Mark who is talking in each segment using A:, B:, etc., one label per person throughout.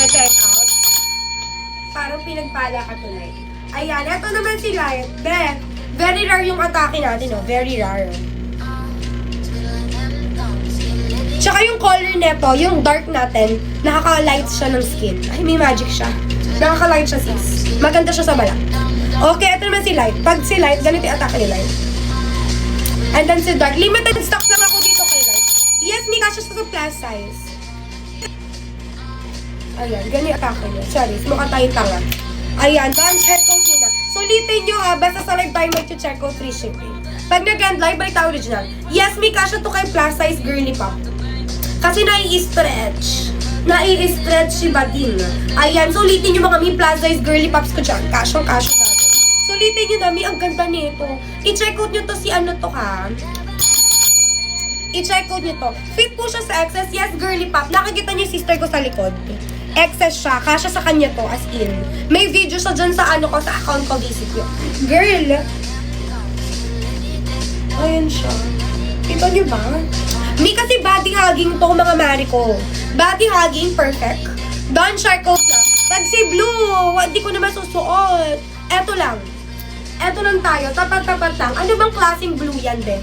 A: check out. Parang pinagpala ka tunay. Ayan, eto naman si Light. Very rare yung atake natin, oh. Very rare. Tsaka yung color neto, yung dark natin, nakaka-light siya ng skin. Ay, may magic siya. Nakaka-light siya, sis. Maganda siya sa balat. Okay, ito naman si Light. Pag si Light, ganito yung atake ni Light. And then si Dark. Limited stock lang ako dito kay Light. Yes, may kasya siya sa plus size. Ayan, ganyan yung atake niya. Sorry, mukha tayong tanga. Ayan, done, check out nyo na. Sulitin nyo ha, basta sa live tayo mag-check out free shipping. Pag nag-end live, balik tayo original. Yes, may kasya to kay plus size girly pop. Kasi nai-stretch. Nai-stretch si Bading. Ayan, sulitin nyo mga mi plus size girly pops ko dyan. Kasya. Sulitin nyo na, mi, ang ganda nito. I-check out nyo to si ano to ha. I-check out nyo to. Fit po siya sa excess. Yes, girly pop. Nakikita nyo yung sister ko sa likod. Excess siya. Kasya sa kanya to, as in. May video siya dyan sa ano ko, sa account ko, visit nyo. Girl! Ayan siya. Kita nyo ba? May kasi body hugging to, mga mari ko. Body hugging, perfect. Done, check out na. Pag si blue, hindi ko naman susuot. Eto lang. Eto lang tayo. Tapat-tapat lang. Ano bang klaseng blue yan, be?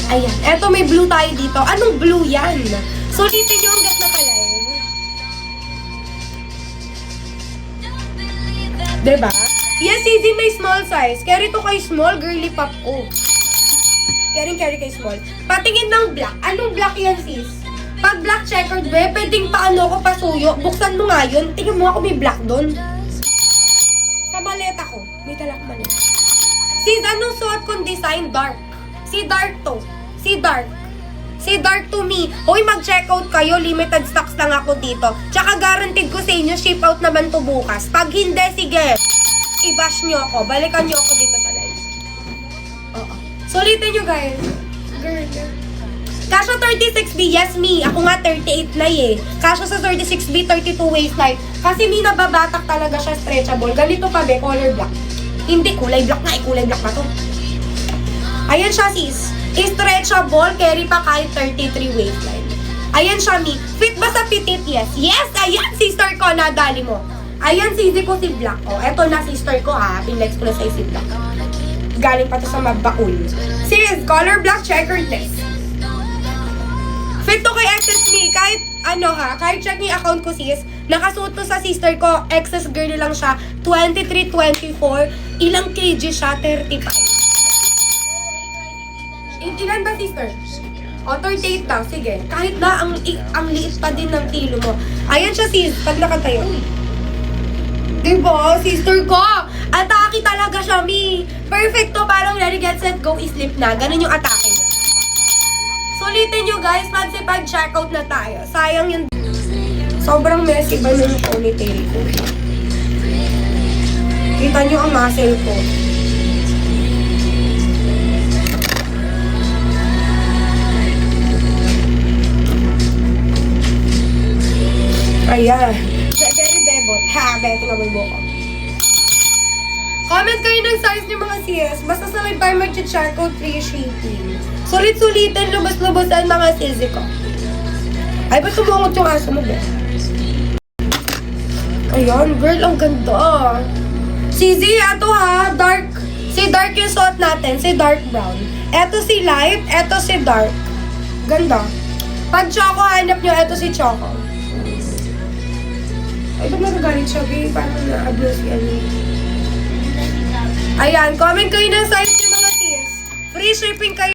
A: Ayan. Eto, may blue tayo dito. Anong blue yan? Sulitin nyo hanggat nakalay. Diba? Yes, easy, may small size. Carry to kay small, girly pop ko. Carry kay small. Patingin ng black. Anong black yan, sis? Pag black checkered, be, pwedeng paano ko pasuyo. Buksan mo nga yun. Tingnan mo ako may black doon. Kamaleta ko. May talak malit. Sis, anong suot kong design? Dark. Si dark to. Si dark. Si dark to me. Hoy, mag-check out kayo. Limited stocks lang ako dito. Tsaka guaranteed ko sa inyo, ship out naman to bukas. Pag hindi, sige. I-bash nyo ako. Balikan nyo ako dito sa live. Oo. Sulitin nyo, guys. Girl. Kasha 36B, yes, me. Ako nga 38 na eh. Kasha sa 36B, 32 waistline. Kasi me, nababatak talaga siya, stretchable. Ganito pa, be, color black. Hindi, kulay black nga eh. Kulay black pa to. Ayan siya, sis. Stretchable, carry pa kahit 33 waistline. Ayan siya, me. Fit ba sa petite? Yes. Yes, ayan, sister ko, nadali mo. Ayan, sisi ko si Black. Oh, eto na, sister ko, ha. Pinlex ko na sa'yo si Black. Galing pa to sa mabaul. Sis, color black, checkeredness. Fit to kay excess me. Kahit, ano ha, kahit check niyo yung account ko, sis. Nakasuot to sa sister ko. Excess girl lang siya. 23, 24. Ilang kg siya? 35. Ilan ba, sister? O, 38 daw. Sige. Kahit na, ang liit pa din ng kilo mo. Ayan siya, sis. Pag nakatayo. Diba, sister ko? Atake talaga siya, mi. Perfect to. Parang ready, get, set, go, sleep na. Ganun yung atake niya. Sulitin nyo, guys. Magsipag-check out na tayo. Sayang yung... Sobrang messy ba yung ponytail ko? Kita nyo ang muscle ko. Ayan. Very bebot. Ha, bete nga may buko. Comment kayo ng size niyo mga sis. Basta sa live tayo mag-check out free shipping. Sulit-sulitin, lubos-lubosan mga sisi ko. Ay, ba't sumungot yung aso mo, be? Ayan, girl, ang ganda. Sisi, eto ha, dark. Si dark yung suot natin, si dark brown. Eto si light, eto si dark. Ganda. Pag choco, hanap nyo, eto si choco. Ay, ba't nagagalit siya, be? Parang na-abuse yan. Ayan, comment kayo ng size niyo mga sis. Free shipping kayo.